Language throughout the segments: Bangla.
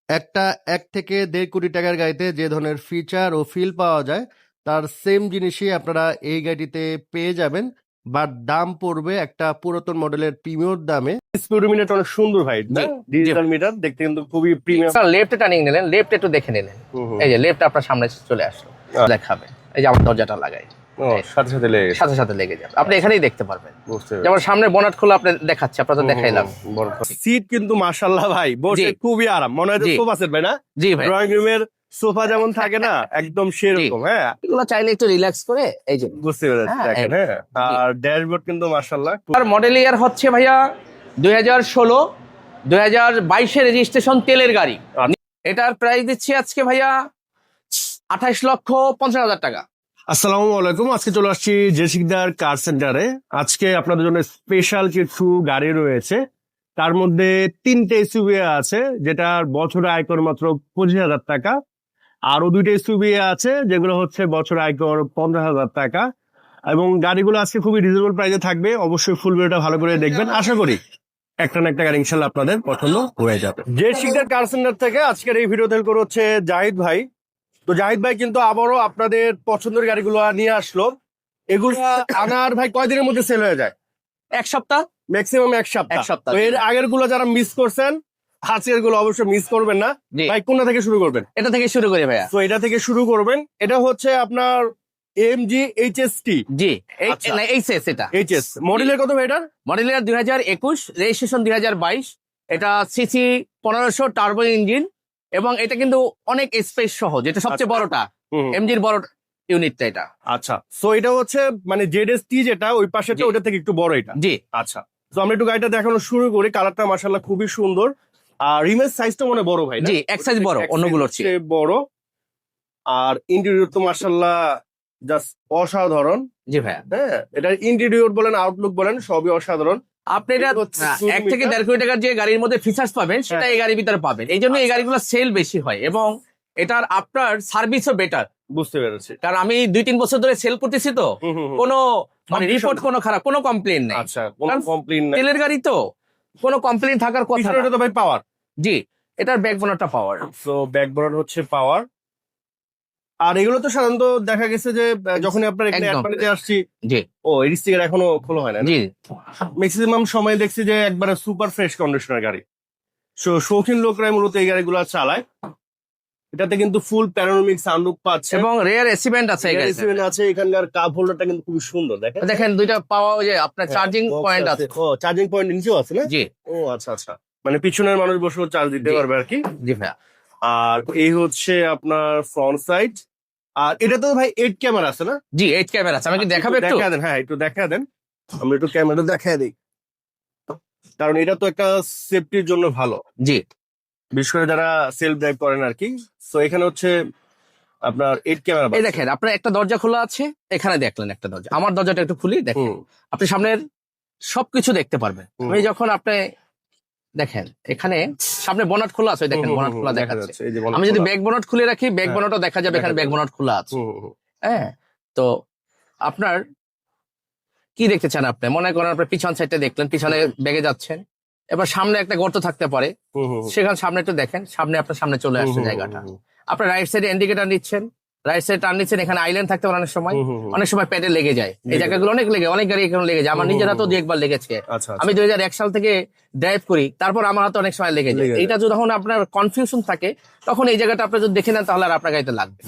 একটা ১ থেকে ১.৫ কোটি টাকার গাড়িতে যে ধরনের ফিচার ও ফিল পাওয়া যায়, তার সেম জিনিসই আপনারা এই গাড়িটিতে পেয়ে যাবেন। বাট দাম পড়বে একটা পুরাতন মডেলের প্রিমিয়র দামে। স্পিডোমিটারটা অনেক সুন্দর ভাই, না? জি, জি। ডিজিটাল মিটার দেখতে কিন্তু খুবই প্রিমিয়াম। স্যার লেফটে টার্নিং নিলেন, লেফট একটু দেখে নিলেন। এই যে লেফট আপনার সামনে চলে আসলো, দেখাবে। এই যে আমার দরজাটা লাগাই, সাথে সাথে লেগে গেছে। সাথে সাথে লেগে যাবে। আপনি এখানেই দেখতে পারবেন। বুঝতে যেমন সামনে বনেট খোলা আপনি দেখাচ্ছে, আপনার তো দেখাইলাম। সিট কিন্তু মাশাআল্লাহ ভাই, বসে জি। খুবই আরাম, মনে হয় জি। সোফা সেট ভাই, না? জি ভাই, ড্রয়িং রুমের সোফা যেমন থাকে না, একদম সেরকম। হ্যাঁ, এগুলো চাইলে একটু রিল্যাক্স করে এই যে। বুঝতে পেরেছি। হ্যাঁ, দেখেন, হ্যাঁ, আর ড্যাশবোর্ড কিন্তু মাশাআল্লাহ। আর মডেল ইয়ার হচ্ছে ভাইয়া 2016, 2022 রেজিস্ট্রেশন, তেলের গাড়ি। এটার প্রাইস দিচ্ছি আজকে ভাইয়া 28,50,000 টাকা। আসসালামু আলাইকুম, আজকে চলে আসছি জেসিকদার কার সেন্টারে। আজকে আপনাদের জন্য স্পেশাল কিছু গাড়ি রয়েছে, তার মধ্যে 3টে এসইউভি আছে যেটার বছরে আয়কর মাত্র 25,000 টাকা। আরো 2টে এসইউভি আছে যেগুলো হচ্ছে বছর আয়কর 15,000 টাকা। এবং গাড়িগুলো আজকে খুবই রিজনেবল প্রাইসে থাকবে। অবশ্যই ফুল ভিডিওটা ভালো করে দেখবেন, আশা করি একটা না একটা গাড়ি ইনশাল্লাহ আপনাদের পছন্দ হয়ে যাবে। জেসিকদার কার সেন্টার থেকে আজকের এই ভিডিও হেল্প হচ্ছে জাহিদ ভাই। তো জাহিদ ভাই কিন্তু আবারও আপনাদের পছন্দের গাড়িগুলো নিয়ে আসলো। এগুলো আনার ভাই কয়দিনের মধ্যে সেল হয়ে যায়? এক সপ্তাহ, ম্যাক্সিমাম এক সপ্তাহ। এক সপ্তাহ। তো এর আগের গুলো যারা মিস করছেন, আজকের গুলো অবশ্যই মিস করবেন না। জি। ভাই কোনটা থেকে শুরু করবেন? এটা থেকে শুরু করি ভাইয়া। তো এটা থেকে শুরু করবেন। এটা হচ্ছে আপনার এমজি এইচএসটি। জি, আচ্ছা। এইচএস। এটা এইচএস মডেলের কত ভাই এটার? মডেল ইয়ার 2021, রেজিস্ট্রেশন 2022। এটা সিসি 1500 টার্বো ইঞ্জিন, এবং এটা কিন্তু অনেক স্পেস সহ, যেটা সবচেয়ে বড়টা, এমজির বড় ইউনিটটা এটা। আচ্ছা, সো এটা হচ্ছে মানে জেডএসটি যেটা ওই পাশেটা, জি। ওটা থেকে একটু বড় এটা। জি, আচ্ছা, তো আমরা একটু গাড়িটা দেখানো শুরু করি। কালারটা মাশাআল্লাহ খুবই সুন্দর। আর রিমের সাইজটা মনে হয় বড় ভাই, না? জি, এক সাইজ বড় অন্যগুলোর চেয়ে। বড়। আর ইন্টেরিয়র তো মাশাআল্লাহ জাস্ট অসাধারণ। জি ভাইয়া, হ্যাঁ, এটা ইন্টেরিয়র বলেন, আউটলুক বলেন, সবই অসাধারণ। আপনি এটা এটা হচ্ছে 1 থেকে 1.5 কোটি টাকার যে গাড়ির মধ্যে ফিচার্স পাবেন, সেটা হ্যাঁ। এই গাড়ির ভিতরে পাবেন। এই জন্য এই গাড়িগুলো সেল বেশি হয়, এবং এটার আপনার সার্ভিসও বেটার। বুঝতে পেরেছি। কারণ আমি 2-3 বছর ধরে সেল করতেছি, তো কোনো মানে Competition- রিপোর্ট কোনো খারাপ, কোনো কমপ্লেন নেই। আচ্ছা, কোনো কারণ কমপ্লেন নাই। তেলের গাড়ি তো কোনো কমপ্লেন থাকার কথা না। পিছনেটা তো ভাই পাওয়ার। জি, এটার ব্যাকবোনারটা পাওয়ার। সো ব্যাক বর্ডার হচ্ছে পাওয়ার। আর এগুলো তো সাধারণত দেখা গেছে যে যখন আপনার এখানে একদম। অ্যাডভান্টেজে আসছি, জি, ও এর স্টিকার এখনো খোলা হয় না। জি, ম্যাক্সিমাম সময় দেখছি যে একবারে সুপার ফ্রেশ কন্ডিশনের গাড়ি। সো শৌখিন লোকরাই মূলত এই গাড়িগুলো চালায়। এটাতে কিন্তু ফুল প্যানোরামিক সানরুফ পাচ্ছে এবং রেয়ার এসিমেন্ট আছে এই গাড়িতে। এসিভেন আছে। এখানকার কাপ হোল্ডারটা কিন্তু খুবই সুন্দর, দেখেন। দেখেন দুইটা পাওয়া, ওই যে আপনার চার্জিং box পয়েন্ট আছে। ও চার্জিং পয়েন্ট নিচেও আছে, না? জি, ও আচ্ছা আচ্ছা, মানে পিছনের মানুষ বসেও চার্জ দিতে জি। পারবে আর কি। জি ভাইয়া, আর এই হচ্ছে আপনার ফ্রন্ট সাইড। আর এটা তো ভাই 8 ক্যামেরা আছে, না? জি, 8 ক্যামেরা আছে। আমাকে দেখাবে একটু? দেখা দেন, হ্যাঁ একটু দেখা দেন। আমরা একটু ক্যামেরা দেখা দিই, কারণ এটা তো একটা সেফটির জন্য ভালো, জি, বিশেষ করে যারা সেলফ ড্রাইভ করেন আর কি। সো এখানে হচ্ছে আপনার 8 ক্যামেরা। এই দেখেন আপনার একটা দরজা খোলা আছে, এখানে দেখলেন একটা দরজা। আমার দরজাটা একটু খুলি, দেখেন আপনি সামনের সবকিছু দেখতে পারবেন। আমি যখন আপনি দেখেন এখানে সামনে বনেট খোলা আছে, ওই দেখেন বনেট খোলা দেখা যাচ্ছে। আমি যদি ব্যাক বনেট খুলে রাখি, ব্যাক বনেটও দেখা যাবে, এখানে ব্যাক বনেট খোলা আছে। হ্যাঁ, তো আপনার কি দেখতে চান আপনি? মনে করেন আপনার পিছন সাইডটা দেখলেন, পিছনে ব্যাগে যাচ্ছেন, এবার সামনে একটা গর্ত থাকতে পারে, সেখানে সামনে একটু দেখেন, সামনে আপনার সামনে চলে আসছে জায়গাটা। আপনার রাইট সাইডে ইন্ডিকেটর নিচ্ছেন, রাইট সাইড টার্ন নিচ্ছেন, এখানে আইল্যান্ড থাকতে পারে অনেক সময় প্যাডে লেগে যায়। এই জায়গাগুলো অনেক অনেক গাড়ি এখানে লেগে যায়। আমার নিজের হাতেও 2-1 বার লেগেছে। আমি 2001 সাল থেকে ড্রাইভ করি, তারপর আমার হাতে অনেক সময় লেগে যায়। এইটা যখন আপনার কনফিউশন থাকে, তখন এই জায়গাটা আপনি যদি দেখে নেন, তাহলে আর আপনার গাড়িতে লাগবে।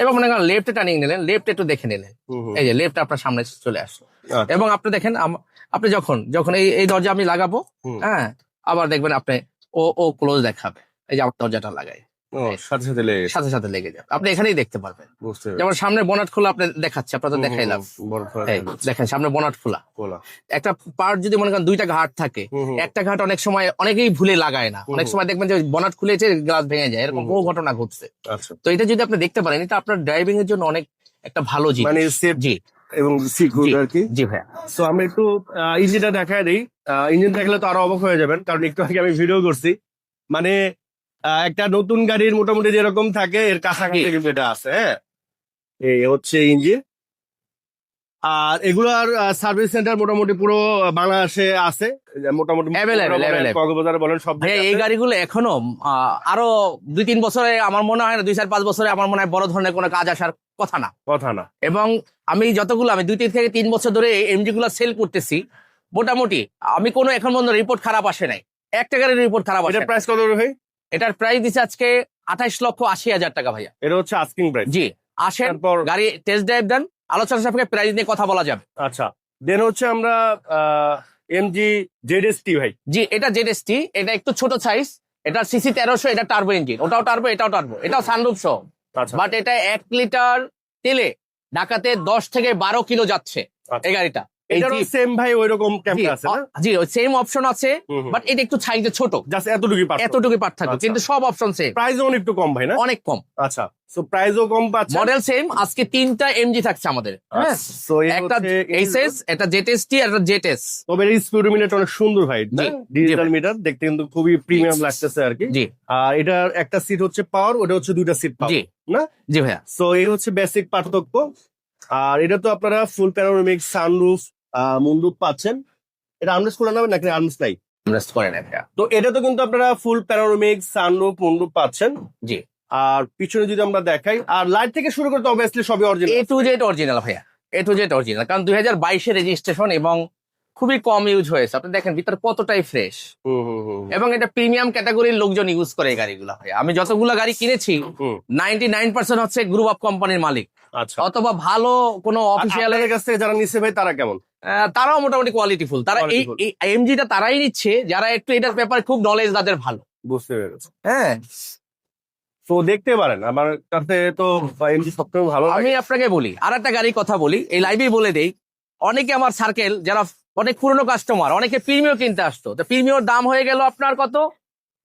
এবং মনে করেন লেফটে টার্নিং নিলেন, লেফট একটু দেখে নিলেন, এই যে লেফট আপনার সামনে চলে আসলো। এবং আপনি দেখেন আপনি যখন যখন এই দরজা আমি লাগাবো, হ্যাঁ, আবার দেখবেন আপনি ও ক্লোজ দেখাবে। এই যে আমার দরজাটা লাগাই, সাথে সাথে লেগে গেছে। সাথে সাথে লেগে যাবে। আপনি এখানেই দেখতে পারবেন। বুঝতে যেমন সামনে বনেট খোলা আপনি দেখাচ্ছে, আপনার তো দেখাইলাম। এই দেখেন সামনে বনেট খোলা। একটা পার্ট যদি মনে করেন 2টা ঘাট থাকে, একটা ঘাট অনেক সময় অনেকেই ভুলে লাগায় না। অনেক সময় দেখবেন যে বনেট খুলেছে, গ্লাস ভেঙে যায়, এরকম বহু ঘটনা ঘটছে। আচ্ছা, তো এটা যদি আপনি দেখতে পারেন, এটা আপনার ড্রাইভিং এর জন্য অনেক একটা ভালো জিনিস, মানে সেফ জি এবং সিকিউর জি আর কি। জি ভাইয়া। সো আমরা একটু ইঞ্জিনটা দেখায় দিই। ইঞ্জিন দেখলে তো আরো অবাক হয়ে যাবেন, কারণ একটু আগে আমি ভিডিও করছি। মানে একটা নতুন গাড়ির মোটামুটি যেরকম থাকে, এর কাছাকাছি কিন্তু এটা আছে। হ্যাঁ, এই হচ্ছে ইঞ্জিন। আর এগুলার সার্ভিস সেন্টার মোটামুটি পুরো বাংলাদেশে আছে, মোটামুটি Available. কক্সবাজারে বলেন সব ভাইয়া জায়গায় এই আছে। গাড়িগুলো এখনো আরো 2-3 বছরে আমার মনে হয় না, 2-4-5 বছরে আমার মনে হয় বড় ধরনের কোনো কাজ আসার কথা না। কথা না। এবং আমি 2-3 বছর ধরে এমজি গুলো সেল করতেছি, মোটামুটি আমি কোনো এখন পর্যন্ত রিপোর্ট খারাপ আসে নাই, একটা গাড়ির রিপোর্ট খারাপ আসে এটার নাই। প্রাইস কত ভাই? এটার প্রাইস দিচ্ছে আজকে 28,80,000 টাকা ভাইয়া। এটা হচ্ছে আস্কিং প্রাইস। জি, আসেন তারপর গাড়ি টেস্ট ড্রাইভ দেন, আলোচনা সাপেক্ষে প্রাইস নিয়ে কথা বলা যাবে। আচ্ছা, দেন হচ্ছে আমরা এমজি জেডএসটি ভাই। জি, এটা জেডএসটি, এটা একটু ছোট সাইজ, এটা সিসি 1300, এটা টার্বো ইঞ্জিন, ওটাও টার্বো এটাও টার্বো, এটাও সানরুফ সহ। আচ্ছা বাট এটা 1 লিটার তেলে ঢাকাতে 10 থেকে 12 কিলো যাচ্ছে আচ্ছা। এই গাড়িটা। এই এটারও Jeep, সেম ভাই ওইরকম জি, ক্যামেরা আছে না? জি ওই সেম অপশন আছে, বাট এটা একটু সাইজে ছোট, জাস্ট এতটুকুই পাচ্ছেন। এতটুকু পার্থক্য, আচ্ছা। কিন্তু সব অপশন সেম, প্রাইসও অনেক একটু কম ভাই না? অনেক কম। আচ্ছা, সো প্রাইসও কম পাচ্ছেন। মডেল সেম, আজকে 3টা এমজি থাকছে আমাদের, হ্যাঁ, সো একটা এসএস, একটা জেটএসটি, একটা জেটএস। তবে এই স্পিডোমিটার অনেক সুন্দর ভাই, জি, ডিজিটাল মিটার দেখতে কিন্তু খুবই প্রিমিয়াম লাগতেছে আর কি। জি আর এটার একটা সিট হচ্ছে পাওয়ার, ওটা হচ্ছে দুইটা সিট পাওয়ার জি না? জি ভাইয়া। সো এই হচ্ছে বেসিক পার্থক্য। আর এটা তো আপনারা ফুল প্যানোরামিক সানরুফ মুনরুফ পাচ্ছেন। এটা আর্মরেস্ট করে নেবেন নাকি আর্মরেস্ট নাই? রেস্ট করে নেন ভাইয়া। তো এটা তো কিন্তু আপনারা ফুল প্যানোরামিক সানরুফ মুনরুফ পাচ্ছেন। জি, আর পিছনে যদি আমরা দেখাই, আর লাইট থেকে শুরু করতে অবভিয়াসলি সবই original. A to Z original ভাইয়া, এ টু জেড অরিজিনাল, কারণ 2022 রেজিস্ট্রেশন এবং খুবই কম ইউজ হয়েছে। আপনি দেখেন ভিতর কতটাই ফ্রেশ, এবং এটা প্রিমিয়াম ক্যাটাগরির লোকজন ইউজ করে এই গাড়িগুলো ভাইয়া। আমি যতগুলো গাড়ি কিনেছি 99% হচ্ছে গ্রুপ অফ কোম্পানির মালিক, আচ্ছা, অথবা ভালো কোনো অফিসিয়াল, আপনাদের কাছ থেকে যারা নিচ্ছে ভাই তারা কেমন? তারাও মোটামুটি কোয়ালিটিফুল। তারা এই Qualityful। এমজিটা তারাই নিচ্ছে যারা একটু এটার ব্যাপারে খুব নলেজ তাদের ভালো, বুঝতে পেরেছি। হ্যাঁ। তো দেখতে পারেন, আমার কাছে তো এমজি সবথেকে ভালো লাগে। আমি আপনাকে বলি আর একটা গাড়ির কথা বলি, এই লাইভে বলে দেই, অনেকে আমার সার্কেল যারা অনেক পুরনো কাস্টমার, অনেকে প্রিমিয়াম কিনতে আসতো, তো প্রিমিয়র দাম হয়ে গেল আপনার কত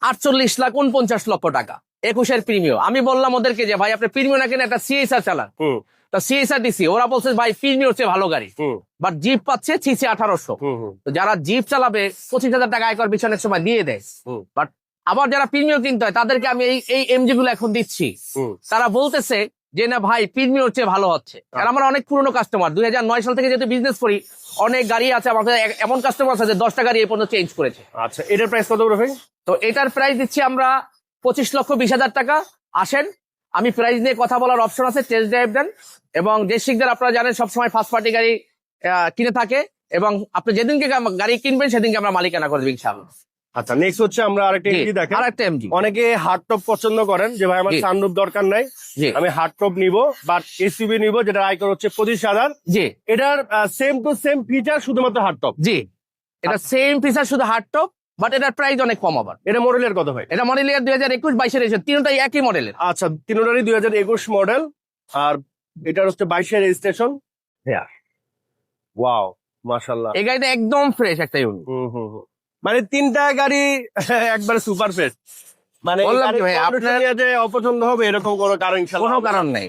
48,49,00,000 টাকা 21-এর প্রিমিয়র। আমি বললাম ওদেরকে যে ভাই আপনি প্রিমিয়র না কিনে একটা সিএসআর চালান, হুম তো সিএসআর দিছি, ওরা বলছে ভাই প্রিমিয়র হচ্ছে ভালো গাড়ি, হুম বাট জিপ পাচ্ছে সিসি 1800। হুম হুম তো যারা জিপ চালাবে 25,000 টাকা আয়কর পিছনের সময় দিয়ে দেয়, হুম বাট আবার যারা প্রিমিয়র কিনতে হয় তাদেরকে আমি এই এমজি গুলো এখন দিচ্ছি। হুম। তারা বলতেছে যে না ভাই প্রিমিয়র হচ্ছে ভালো হচ্ছে, আর আমার অনেক পুরনো কাস্টমার, 2009 সাল থেকে যেহেতু বিজনেস করি, অনেক গাড়ি আছে আমার কাছে, এমন কাস্টমার আছে যে 10টা গাড়ি এই পর্যন্ত চেঞ্জ করেছে। আচ্ছা, এটার প্রাইস কত করে ভাই? তো এটার প্রাইস দিচ্ছি আমরা 25,20,000 টাকা। আসেন, আমি প্রাইস নিয়ে কথা বলার অপশন আছে, টেস্ট ড্রাইভ দেন। এবং যে শিকদার আপনারা জানেন সবসময় ফার্স্ট পার্টি গাড়ি কিনে থাকে, এবং আপনি যেদিনকে গাড়ি কিনবেন সেদিনকে আমরা মালিকানা করে দেব ইনশাআল্লাহ। আচ্ছা, নেক্সট হচ্ছে আমরা আরেকটা এমজি দেখেন। আর একটা এমজি, অনেকে হার্ড টপ পছন্দ করেন যে ভাই আমার জি। সানরুফ দরকার নাই, জি আমি হার্ড টপ নিব, বাট এসইউভি নিব যেটা আয়কর হচ্ছে 25,000। জি এটার সেম টু সেম ফিচার, শুধুমাত্র হার্ড টপ। জি, এটা সেম ফিচার, শুধু হার্ড টপ, বাট এটার প্রাইস অনেক কম। আবার এটা মডেলের কত ভাই? এটা মডেল ইয়ার 2021-22 এসেছে, তিনটাই একই মডেলের। আচ্ছা, তিনটারই 2021 মডেল, আর এটার হচ্ছে 22-এর রেজিস্ট্রেশন। হ্যাঁ, ওয়াও, মাশাআল্লাহ। এই গাড়িটা একদম ফ্রেশ একটা ইউনিট। মানে তিনটা গাড়ি একবারে সুপার ফ্রেশ। মানে বললাম কি ভাই, আপনার যে অপছন্দ হবে এরকম কোনো কারণ ইনশাআল্লাহ কোনো হবে না। কারণ নেই,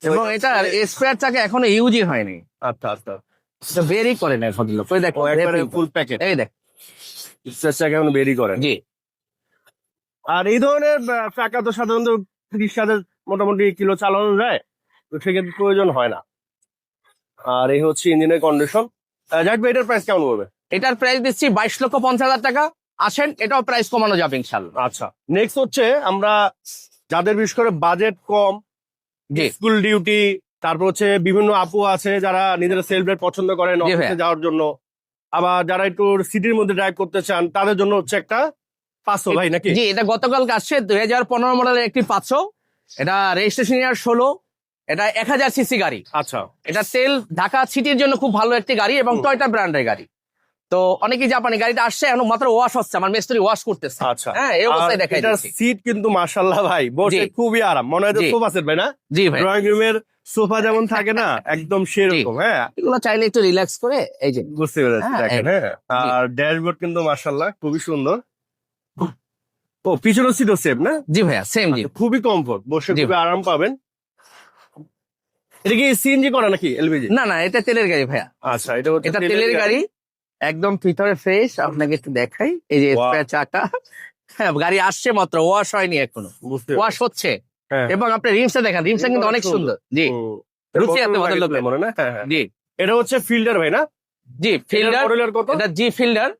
এবং এটা স্পেয়ার চাকা এখনো ইউজই হয়নি, আচ্ছা আচ্ছা, এটা বেরই করে নেয় ফজলুল্লাহ। ওই দেখো ও একবারে ফুল প্যাকেট, এই দেখ, চাকা এখন বেরি করেন। জি আর এই ধরনের চাকা তো সাধারণত 30,000 মোটামুটি কিলো চালানো যায়, তো সেক্ষেত্রে প্রয়োজন হয় না। আর এই হচ্ছে ইঞ্জিনের কন্ডিশন। যাক ভাই, এটার প্রাইস কেমন পড়বে? এটার প্রাইস দিচ্ছি 22,50,000 টাকা। আসেন, এটাও প্রাইস কমানো যাবে ইনশাল্লাহ। আচ্ছা, নেক্সট হচ্ছে আমরা যাদের বিশেষ করে বাজেট কম, জি স্কুল ডিউটি, তারপর হচ্ছে বিভিন্ন আপু আছে যারা নিজেরা সেলফ ড্রাইভ পছন্দ করেন জি অফিসে ভাইয়া। যাওয়ার জন্য, আবার যারা একটু সিটির মধ্যে ড্রাইভ করতে চান তাদের জন্য হচ্ছে একটা 500 ভাই নাকি? জি, এটা গতকাল আসছে 2015 মডেলের একটি 500, এটা রেজিস্ট্রেশন ইয়ার 16, এটা 1000 সিসি গাড়ি। আচ্ছা, এটা তেল ঢাকা সিটির জন্য খুব ভালো একটি গাড়ি, এবং টয়টা ব্র্যান্ডের গাড়ি। তো অনেকেই জাপানি গাড়িটা আসছে, এখন মাত্র ওয়াশ হচ্ছে, আমার মিস্ত্রি ওয়াশ করতেছে। আচ্ছা। হ্যাঁ, এই অবস্থায় দেখাই এটার দিচ্ছি। সিট কিন্তু মাশাআল্লাহ ভাই, বসে জি। খুবই আরাম, মনে হয় জি। সোফা সেট ভাই না? জি ভাই, ড্রয়িং রুমের সোফা যেমন থাকে না, একদম সেরকম। হ্যাঁ, এগুলো চাইলে একটু রিল্যাক্স করে, এই যে বুঝতে পেরেছি। হ্যাঁ, দেখেন, হ্যাঁ, আর ড্যাশবোর্ড কিন্তু মাশাআল্লাহ খুবই সুন্দর। ও, পিছনের সিটও সেম না? জি ভাইয়া, সেম। জি খুবই কমফোর্ট, বসে জি খুবই আরাম পাবেন। এটা কি সিএনজি করা নাকি এলপিজি? না না, এটা তেলের গাড়ি ভাইয়া, আচ্ছা, এটা হচ্ছে এটা তেলের গাড়ি, একদম ভিতরে ফ্রেশ। আপনাকে একটু দেখাই, এই যে Wow. স্পেয়ার চাকা, হ্যাঁ, গাড়ি আসছে মাত্র, ওয়াশ হয়নি এখনো, বুঝতে ওয়াশ হচ্ছে। হ্যাঁ। এবং আপনি রিমসটা দেখেন, রিমসটা কিন্তু অনেক সুন্দর। জি হুম। রুচি আছে ভদ্রলোকের। মনে না? হ্যাঁ হ্যাঁ। জি এটা হচ্ছে ফিল্ডার ভাই না? জি ফিল্ডার, মডেলের কত? এটা জি ফিল্ডার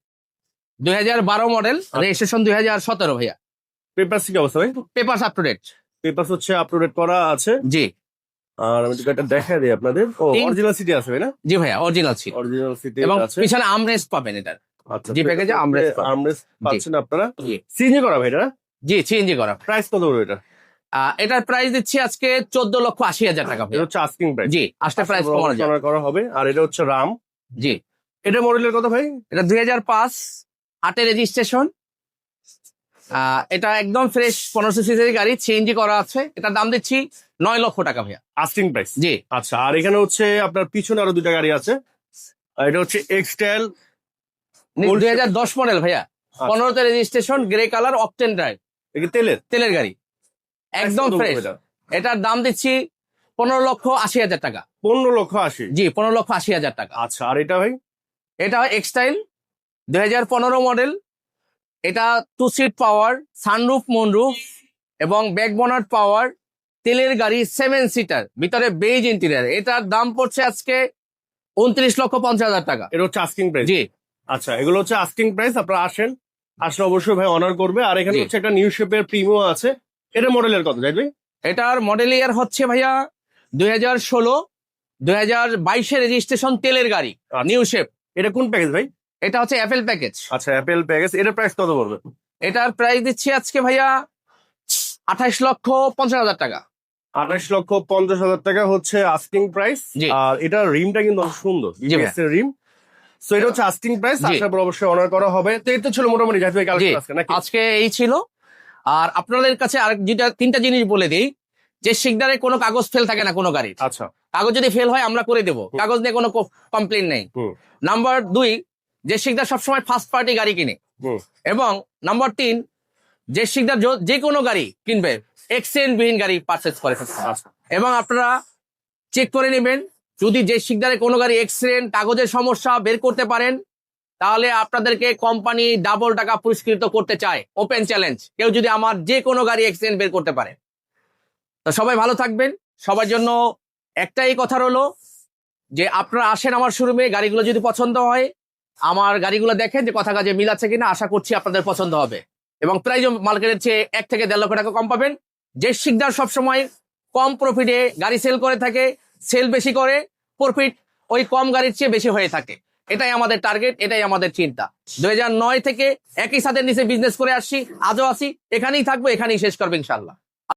2012 মডেল, রেজিস্ট্রেশন 2017 ভাইয়া। পেপার কি অবস্থা ভাই? Papers up to date. Paper হচ্ছে আপলোড করা আছে। জি আর আমি যদি এটা দেখাই দিই আপনাদের, ও তিন- অরিজিনাল সিটি আছে ভাই না? জি ভাইয়া, অরিজিনাল ছিল। অরিজিনাল সিটি এবং আছে। পিছনে আমরেস্ট পাবেন এটার। আচ্ছা, জি প্যাকেজে armrest পাবেন। আর্মরেস্ট পাচ্ছেন আপনারা। জি সিএনজি করা ভাই এটা না? জি সিএনজি করা। প্রাইস কত পড়বে এটা? এটার প্রাইস দিচ্ছি আজকে 14,80,000 টাকা এটা ভাইয়া। হচ্ছে আস্কিং প্রাইস। জি আসলে প্রাইস কমানো যায়। করা হবে। আর এটা হচ্ছে রাম। জি এটা মডেলের কত ভাই? এটা 2005 8 রেজিস্ট্রেশন। এটা একদম ফ্রেশ 1500 সিসির গাড়ি, সিএনজি করা আছে। এটার দাম দিচ্ছি 9 লক্ষ টাকা ভাইয়া। Asking price. জি আচ্ছা, আর এখানে হচ্ছে আপনার পিছনে আরো দুইটা গাড়ি আছে। আর এটা হচ্ছে এক্সটাইল 2010 মডেল ভাইয়া, 15তে registration, grey colour, octane drive, এটা তেলের। তেলের গাড়ি, একদম কত ফ্রেশ। পড়বে এটা? এটার দাম দিচ্ছি 15,80,000 টাকা। 15,80,000। জি 15,80,000 টাকা। আচ্ছা, আর এটা ভাই? এটা এক্সটাইল 2015 মডেল। এটা 2 সিট পাওয়ার, সানরুফ, মুনরুফ এবং ব্যাক বোনাট পাওয়ার, তেলের গাড়ি, 7 সিটার, ভিতরে বেজ ইন্টেরিয়র। এটার দাম পড়ছে আজকে 29,50,000 টাকা। এটা হচ্ছে আস্কিং প্রাইস। জি আচ্ছা, এগুলো হচ্ছে আস্কিং প্রাইস। আপনারা আসলে অবশ্যই ভাই অনার করবে। আর এখানে জি। হচ্ছে একটা নিউ শেপের প্রিমিও আছে। এটা মডেলের কত যাই ভাই? এটার মডেল ইয়ার হচ্ছে ভাইয়া 2016, 2022 রেজিস্ট্রেশন, তেলের গাড়ি, আচ্ছা। New shape. এটা কোন প্যাকেজ ভাই? এটা হচ্ছে অ্যাপেল প্যাকেজ। আচ্ছা, অ্যাপেল প্যাকেজ। এটার প্রাইস কত পড়বে? এটার প্রাইস দিচ্ছি আজকে ভাইয়া 28,50,000 টাকা। 28,50,000 টাকা হচ্ছে আস্কিং প্রাইস। জি। আর এটা রিমটা কিন্তু অনেক সুন্দর, জি ভাই। EBS এর রিম। সো এটা হচ্ছে আস্কিং প্রাইস। জি। আসার পর অবশ্যই অনার করা হবে। তো এটা ছিল মোটামুটি জাহিদ ভাই জি কালেকশন আজকে নাকি? আজকে এই ছিল। আর আপনাদের কাছে আরেক তিনটা জিনিস বলে দিই, যে শিকদারে কোনো কাগজ ফেল থাকে না কোনো গাড়ির। আচ্ছা। কাগজ যদি ফেল হয় আমরা করে দেবো, কাগজ নিয়ে কোনো কমপ্লেন নেই। হুম নাম্বার 2, যে শিকদার সবসময় ফার্স্ট পার্টি গাড়ি কিনে। হুম। এবং নাম্বার 3, যে শিকদার যে কোনো গাড়ি কিনবে এক্সিডেন্ট বিহীন গাড়ি পারচেজ করে। আচ্ছা। এবং আপনারা চেক করে নেবেন, যদি যে শিকদারে কোনো গাড়ি এক্সিডেন্ট, কাগজের সমস্যা বের করতে পারেন, তাহলে আপনাদেরকে কোম্পানি ডাবল টাকা পুরস্কৃত করতে চায়। ওপেন চ্যালেঞ্জ, কেউ যদি আমার যে কোনো গাড়ি অ্যাক্সিডেন্ট বের করতে পারে। তো সবাই ভালো থাকবেন। সবার জন্য একটাই কথা রইলো, যে আপনারা আসেন আমার শোরুমে, গাড়িগুলো যদি পছন্দ হয়, আমার গাড়িগুলো দেখেন যে কথা কাজে মিল আছে কিনা। আশা করছি আপনাদের পছন্দ হবে এবং প্রাইস মার্কেটের চেয়ে 1 থেকে 1.5 লক্ষ টাকা কম পাবেন। যে শিকদার সবসময় কম প্রফিটে গাড়ি সেল করে থাকে, সেল বেশি করে, প্রফিট ওই কম গাড়ির চেয়ে বেশি হয়ে থাকে। এটাই আমাদের টার্গেট, এটাই আমাদের চিন্তা। 2009 থেকে একই সাথে নিচে বিজনেস করে আসছি, আজও আসি, এখানেই থাকবো, এখানেই শেষ করবো ইনশাল্লাহ।